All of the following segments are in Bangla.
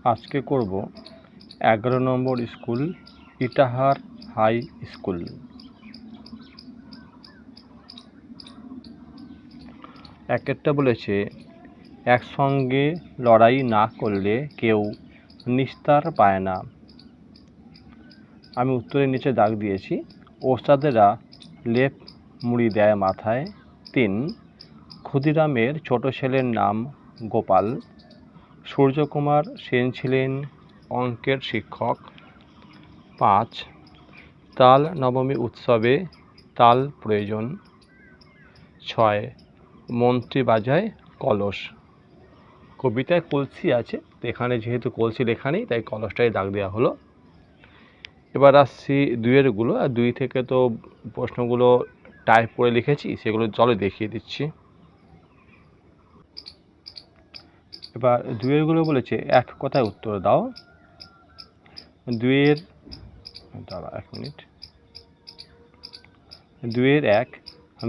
আজকে করব 11 নম্বর স্কুল ইটাহার হাই স্কুল। একটা বলেছে, একসঙ্গে লড়াই না করলে কেউ নিস্তার পায় না। আমি উত্তরের নিচে দাগ দিয়েছি। ওস্তাদেরা লেপ মুড়ি দেয় মাথায়। 3, ক্ষুদিরামের ছোট ছেলের নাম গোপাল। সূর্যকুমার সেন ছিলেন অঙ্কের শিক্ষক। 5, তাল নবমী উৎসবে তাল প্রয়োজন। 6, মন্ত্রী বাজায় কলস। কবিতায় কলসি আছে, তো এখানে যেহেতু কলসি লেখা নেই তাই কলসটাই দাগ দেওয়া হলো। এবার আসছি দুইয়েরগুলো। আর 2 থেকে তো প্রশ্নগুলো টাইপ করে লিখেছি, সেগুলো চলো দেখিয়ে দিচ্ছি। এবার 2-এরগুলো বলেছে, এক কথায় উত্তর দাও। 2-এর 1,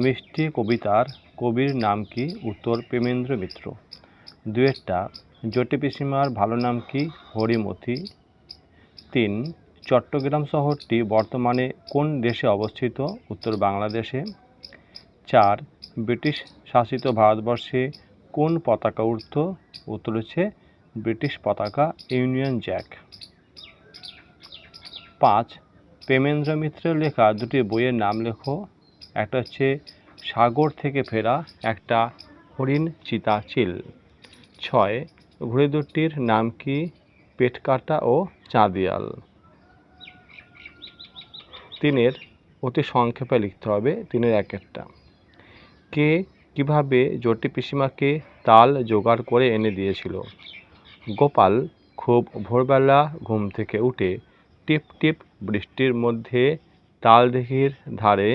মিষ্টি কবিতার কবির নাম কি? উত্তর প্রেমেন্দ্র মিত্র। 2-এরটা, জটি পিসিমার ভালো নাম কি? হরিমতি। 3, চট্টগ্রাম শহরটি বর্তমানে কোন দেশে অবস্থিত? উত্তর বাংলাদেশে। 4, ব্রিটিশ শাসিত ভারতবর্ষে কোন পতাকা উড়ত? উত্তর হচ্ছে ব্রিটিশ পতাকা, ইউনিয়ন জ্যাক। 5, প্রেমেন্দ্র মিত্রের লেখা দুটি বইয়ের নাম লেখো। একটা হচ্ছে সাগর থেকে ফেরা, একটা হরিণ চিতা চিল। 6, ঘুড়ি দুটির নাম কি? পেটকাটা ও চাঁদিয়াল। 3-এর অতি সংক্ষেপে লিখতে হবে। 3-এর 1-একটা, কে কিভাবে জটি পিসিমাকে তাল জোগাড় করে এনে দিয়েছিল? গোপাল খুব ভোরবেলা ঘুম থেকে উঠে টিপ টিপ বৃষ্টির মধ্যে তালদিঘির ধারে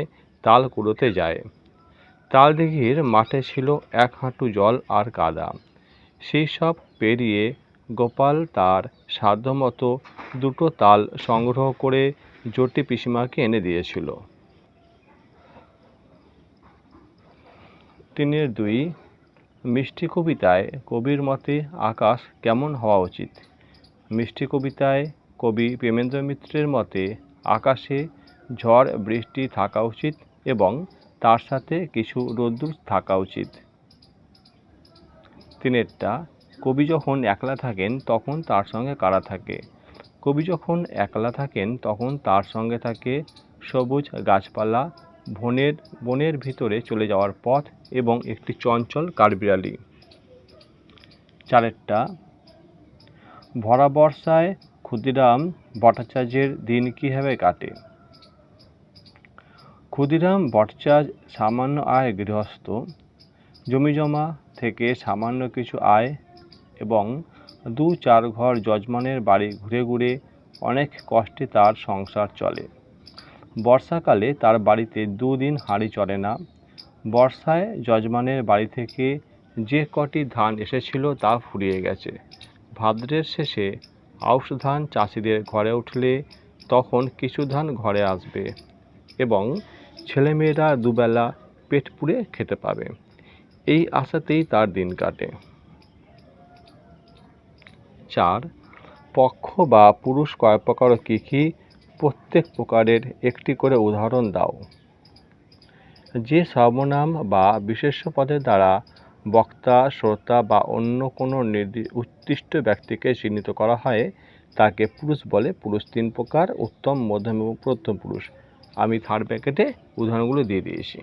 তাল কুড়োতে যায়। তালদিঘির মাঠে ছিল 1 হাঁটু জল আর কাদা। সেই সব পেরিয়ে গোপাল তার সাধ্যমতো 2টো তাল সংগ্রহ করে জটি পিসিমাকে এনে দিয়েছিল। 3-এর 2, মিষ্টি কবিতায় কবির মতে আকাশ কেমন হওয়া উচিত? মিষ্টি কবিতায় কবি প্রেমেন্দ্র মিত্রের মতে আকাশে ঝড় বৃষ্টি থাকা উচিত এবং তার সাথে কিছু রোদ্দুর থাকা উচিত। 3-এরটা, কবি যখন একলা থাকেন তখন তার সঙ্গে কারা থাকে? কবি যখন একলা থাকেন তখন তার সঙ্গে থাকে সবুজ গাছপালা, বনের ভিতরে চলে যাওয়ার পথ এবং একটি চঞ্চল কাঠবিড়ালি। 4-এরটা, ভরা বর্ষায় ক্ষুদিরাম ভট্টাচার্যের দিন কীভাবে কাটে? ক্ষুদিরাম ভট্টাচার্য সামান্য আয় গৃহস্থ। জমিজমা থেকে সামান্য কিছু আয় এবং 2-4 ঘর যজমানের বাড়ি ঘুরে ঘুরে অনেক কষ্টে তার সংসার চলে। বর্ষাকালে তার বাড়িতে 2 দিন হাঁড়ি চড়ে না। বর্ষায় যজমানের বাড়ি থেকে যে কটি ধান এসেছিল তা ফুরিয়ে গেছে। ভাদ্রের শেষে আউশ ধান চাষিদের ঘরে উঠলে তখন কিছু ধান ঘরে আসবে এবং ছেলেমেয়েরা দুবেলা পেট পুড়ে খেতে পাবে। এই আশাতেই তার দিন কাটে। 4, পক্ষ বা পুরুষ কয় প্রকার ও কী কী? প্রত্যেক প্রকারের একটি করে উদাহরণ দাও। যে সর্বনাম বা বিশেষ্য পদের দ্বারা বক্তা, শ্রোতা বা অন্য কোনো উৎকৃষ্ট ব্যক্তিকে চিহ্নিত করা হয় তাকে পুরুষ বলে। পুরুষ 3 প্রকার, উত্তম, মধ্যম এবং প্রথম পুরুষ। আমি 3rd ব্র্যাকেটে উদাহরণগুলো দিয়ে দিয়েছি।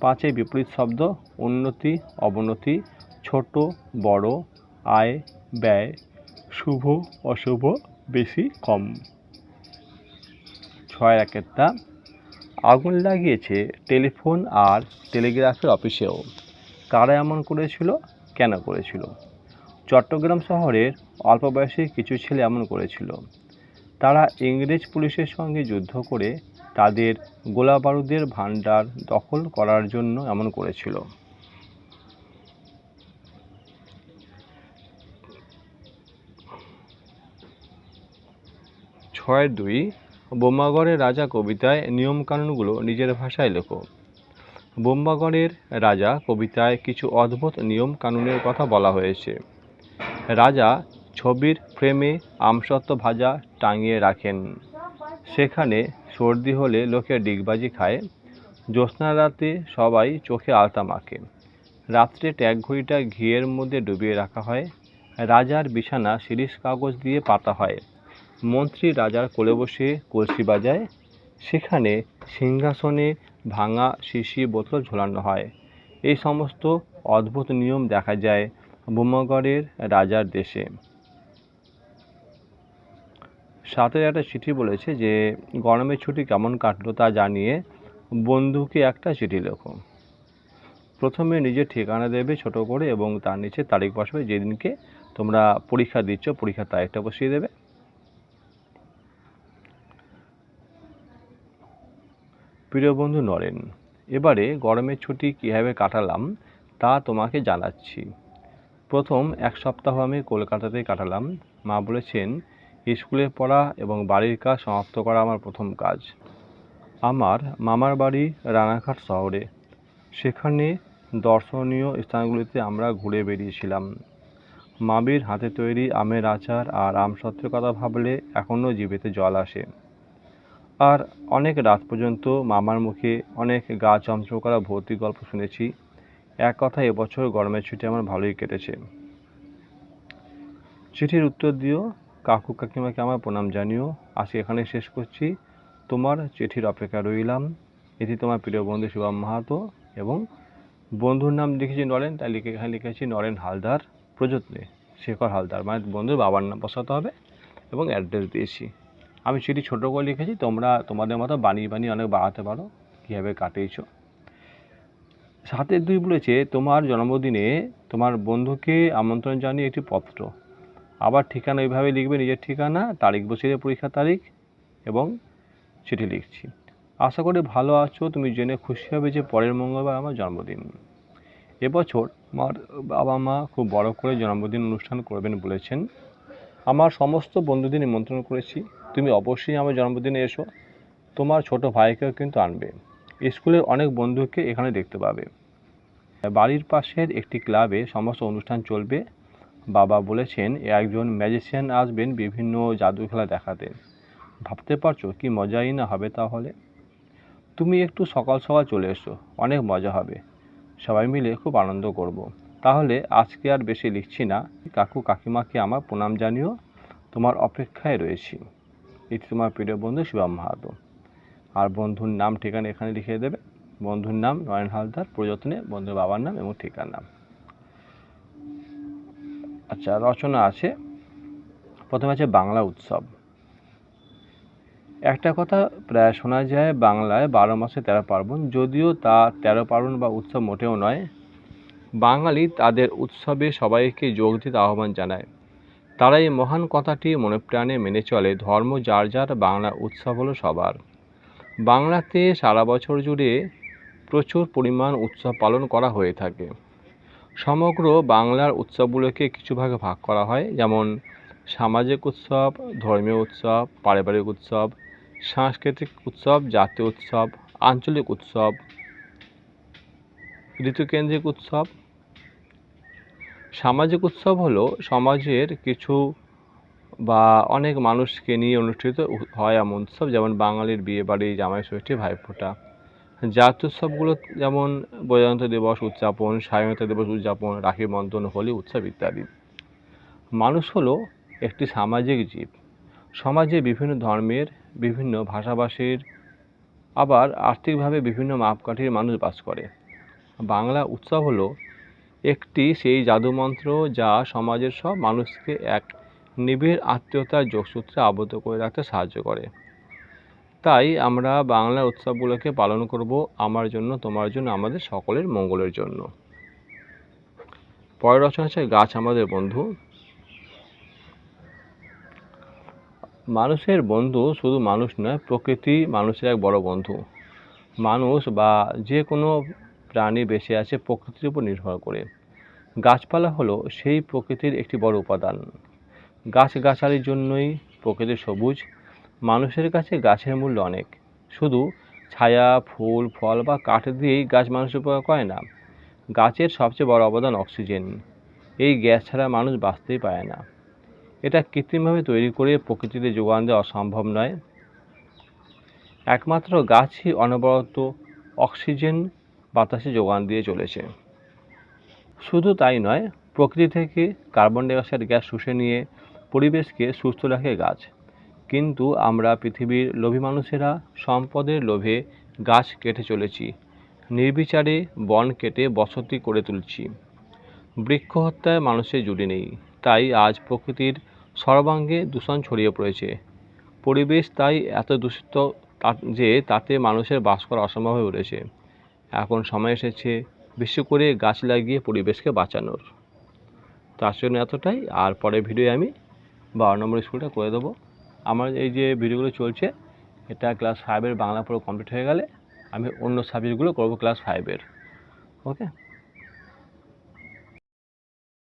5-এ বিপরীত শব্দ, উন্নতি, অবনতি, ছোট, বড়, আয়, ব্যয়, শুভ, অশুভ, বেশি, কম। 6-এর 1-একটা, আগুন লাগিয়েছে টেলিফোন আর টেলিগ্রাফের অফিসেও। কারা এমন করেছিল? কেন করেছিল? চট্টগ্রাম শহরের অল্প বয়সী কিছু ছেলে এমন করেছিল। তারা ইংরেজ পুলিশের সঙ্গে যুদ্ধ করে তাদের গোলাবারুদের ভাণ্ডার দখল করার জন্য এমন করেছিল। 6-এর 2, বোমাগড়ের রাজা কবিতায় নিয়মকানুনগুলো নিজের ভাষায় লেখো। ব্রহ্মগড়ের রাজা কবিতায় কিছু অদ্ভুত নিয়ম কানুনের কথা বলা হয়েছে। রাজা ছবির ফ্রেমে আমসত্ত্ব ভাজা টাঙিয়ে রাখেন। সেখানে সর্দি হলে লোকে ডিগবাজি খায়। জ্যোৎস্না রাতে সবাই চোখে আলতা মাখে। রাত্রে ট্যাগ ঘড়িটা ঘিয়ের মধ্যে ডুবিয়ে রাখা হয়। রাজার বিছানা শিরীষ কাগজ দিয়ে পাতা হয়। মন্ত্রী রাজার কোলে বসে কলসি বাজায়। সেখানে সিংহাসনে ভাঙা শিশি বোতল ঝোলানো হয়। এই সমস্ত অদ্ভুত নিয়ম দেখা যায় ব্রহ্মগড়ের রাজার দেশে। সাথে একটা চিঠি বলেছে যে গরমের ছুটি কেমন কাটলো তা জানিয়ে বন্ধুকে একটা চিঠি লেখো। প্রথমে নিজের ঠিকানা দেবে ছোট করে এবং তার নিচে তারিখ বসাবে, যেদিনকে তোমরা পরীক্ষা দিচ্ছ পরীক্ষার তারিখটা বসিয়ে দেবে। প্রিয় বন্ধু নরেন, এবারে গরমের ছুটি কীভাবে কাটালাম তা তোমাকে জানাচ্ছি। প্রথম এক সপ্তাহ আমি কলকাতাতেই কাটালাম। মা বলেছেন স্কুলের পড়া এবং বাড়ির কাজ সমাপ্ত করা আমার প্রথম কাজ। আমার মামার বাড়ি রানাঘাট শহরে। সেখানে দর্শনীয় স্থানগুলিতে আমরা ঘুরে বেরিয়েছিলাম। মামির হাতে তৈরি আমের আচার আর আমসত্ত্বের কথা ভাবলে এখনও জিভেতে জল আসে। আর অনেক রাত পর্যন্ত মামার মুখে অনেক গা চমচম করা ভৌতিক গল্প শুনেছি। এক কথায় এবছর গরমের ছুটি আমার ভালোই কেটেছে। চিঠির উত্তর দিও, কাকু কাকিমাকে আমার প্রণাম জানিও। আজকে এখানে শেষ করছি। তোমার চিঠির অপেক্ষা রইলাম। এটি তোমার প্রিয় বন্ধু শিবম মাহাতো এবং বন্ধুর নাম লিখেছি নরেন, তাই এখানে লিখেছি নরেন হালদার, প্রযত্নে শেখর হালদার, মানে বন্ধুর বাবার নাম বসাতে হবে এবং অ্যাড্রেস দিয়েছি। আমি চিঠি ছোটো করে লিখেছি, তোমরা তোমাদের মতো বানিয়ে বানিয়ে অনেক বাড়াতে পারো কীভাবে কাটিয়েছো। সাথে 2 বলেছে তোমার জন্মদিনে তোমার বন্ধুকে আমন্ত্রণ জানিয়ে একটি পত্র। আবার ঠিকানা এইভাবে লিখবে, নিজের ঠিকানা, তারিখ বসিয়ে পরীক্ষার তারিখ এবং চিঠি লিখছি। আশা করি ভালো আছো। তুমি জেনে খুশি হবে যে পরের মঙ্গলবার আমার জন্মদিন। এবছর আমার বাবা মা খুব বড় করে জন্মদিন অনুষ্ঠান করবেন বলেছেন। আমার সমস্ত বন্ধুদের নিমন্ত্রণ করেছি। তুমি অবশ্যই আমার জন্মদিনে এসো। তোমার ছোট ভাইকেও কিন্তু আনবে। স্কুলের অনেক বন্ধুকে এখানে দেখতে পাবে। বাড়ির পাশের একটি ক্লাবে সমস্ত অনুষ্ঠান চলবে। বাবা বলেছেন একজন ম্যাজিশিয়ান আসবেন বিভিন্ন জাদু খেলা দেখাতে। ভাবতে পারছো কি মজাই না হবে তাহলে। তুমি একটু সকাল সকাল চলে এসো, অনেক মজা হবে। সবাই মিলে খুব আনন্দ করব। তাহলে আজকে আর বেশি লিখছি না। কাকু কাকিমাকে আমার প্রণাম জানিও। তোমার অপেক্ষায় রয়েছি। এটি তোমার প্রিয় বন্ধু শিবম মাহাতো। আর বন্ধুর নাম ঠিকানা এখানে লিখে দেবে। বন্ধুর নাম নরেন হালদার, প্রযত্নে বন্ধুর বাবার নাম এবং ঠিকানা। আচ্ছা, রচনা আছে। প্রথমে আছে বাংলা উৎসব। একটা কথা প্রায় শোনা যায় বাংলায় 12 মাসে 13 পার্বণ, যদিও তা 13 পার্বণ বা উৎসব মোটেও নয়। বাঙালি তাদের উৎসবে সবাইকে যোগ দিতে আহ্বান জানায়। তারা এই মহান কথাটি মনে প্রাণে মেনে চলে। ধর্ম যার যার, বাংলা উৎসব হলো সবার। বাংলাতে সারা বছর জুড়ে প্রচুর পরিমাণ উৎসব পালন করা হয়ে থাকে। সমগ্র বাংলার উৎসবগুলোকে কিছু ভাগে ভাগ করা হয়, যেমন সামাজিক উৎসব, ধর্মীয় উৎসব, পারিবারিক উৎসব, সাংস্কৃতিক উৎসব, জাতীয় উৎসব, আঞ্চলিক উৎসব, ঋতুকেন্দ্রিক উৎসব। সামাজিক উৎসব হলো সমাজের কিছু বা অনেক মানুষকে নিয়ে অনুষ্ঠিত হয় এমন উৎসব, যেমন বাঙালির বিয়েবাড়ি, জামাই ষষ্ঠী, ভাইফোঁটা। জাতীয় উৎসবগুলো যেমন প্রজাতন্ত্র দিবস উদযাপন, স্বাধীনতা দিবস উদযাপন, রাখি বন্ধন, হোলি উৎসব ইত্যাদি। মানুষ হলো একটি সামাজিক জীব। সমাজে বিভিন্ন ধর্মের, বিভিন্ন ভাষাভাষীর, আবার আর্থিকভাবে বিভিন্ন মাপকাঠির মানুষ বাস করে। বাংলা উৎসব হলো একটি সেই জাদুমন্ত্র যা সমাজের সব মানুষকে এক নিবিড় আত্মীয়তার যোগসূত্রে আবদ্ধ করে রাখতে সাহায্য করে। তাই আমরা বাংলার উৎসবগুলোকে পালন করব আমার জন্য, তোমার জন্য, আমাদের সকলের মঙ্গলের জন্য। পরের রচনা আছে গাছ আমাদের বন্ধু। মানুষের বন্ধু শুধু মানুষ নয়, প্রকৃতি মানুষের এক বড় বন্ধু। মানুষ বা যে কোনো প্রাণী বেঁচে আছে প্রকৃতির উপর নির্ভর করে। গাছপালা হলো সেই প্রকৃতির একটি বড় উপাদান। গাছগাছালির জন্যই প্রকৃতি সবুজ। মানুষের কাছে গাছের মূল্য অনেক। শুধু ছায়া, ফুল, ফল বা কাঠ দিয়েই গাছ মানুষের উপকার করে না। গাছের সবচেয়ে বড় অবদান অক্সিজেন। এই গ্যাস ছাড়া মানুষ বাঁচতেই পারে না। এটা কৃত্রিমভাবে তৈরি করে প্রকৃতিতে যোগান দেওয়া সম্ভব নয়। একমাত্র গাছই অনবরত অক্সিজেন বাতাসে যোগান দিয়ে চলেছে। শুধু তাই নয়, প্রকৃতি থেকে কার্বন ডাই অক্সাইড গ্যাস শুষে নিয়ে পরিবেশকে সুস্থ রাখে গাছ। কিন্তু আমরা পৃথিবীর লোভী মানুষেরা সম্পদের লোভে গাছ কেটে চলেছি, নির্বিচারে বন কেটে বসতি করে তুলছি। বৃক্ষ হত্যায় মানুষের জুড়ি নেই, তাই আজ প্রকৃতির সর্বাঙ্গে দূষণ ছড়িয়ে পড়েছে। পরিবেশ তাই এত দূষিত যে তাতে মানুষের বাস করা অসম্ভব হয়ে উঠেছে। এখন সময় এসেছে বেশি করে গাছ লাগিয়ে পরিবেশকে বাঁচানোর। তার জন্য এতটাই। আর পরের ভিডিও আমি 12 নম্বর স্কুলটা করে দেবো। আমার এই যে ভিডিওগুলো চলছে, এটা ক্লাস 5-এর বাংলা পুরো কমপ্লিট হয়ে গেলে আমি অন্য সাবজেক্টগুলো করবো ক্লাস 5-এর। ওকে।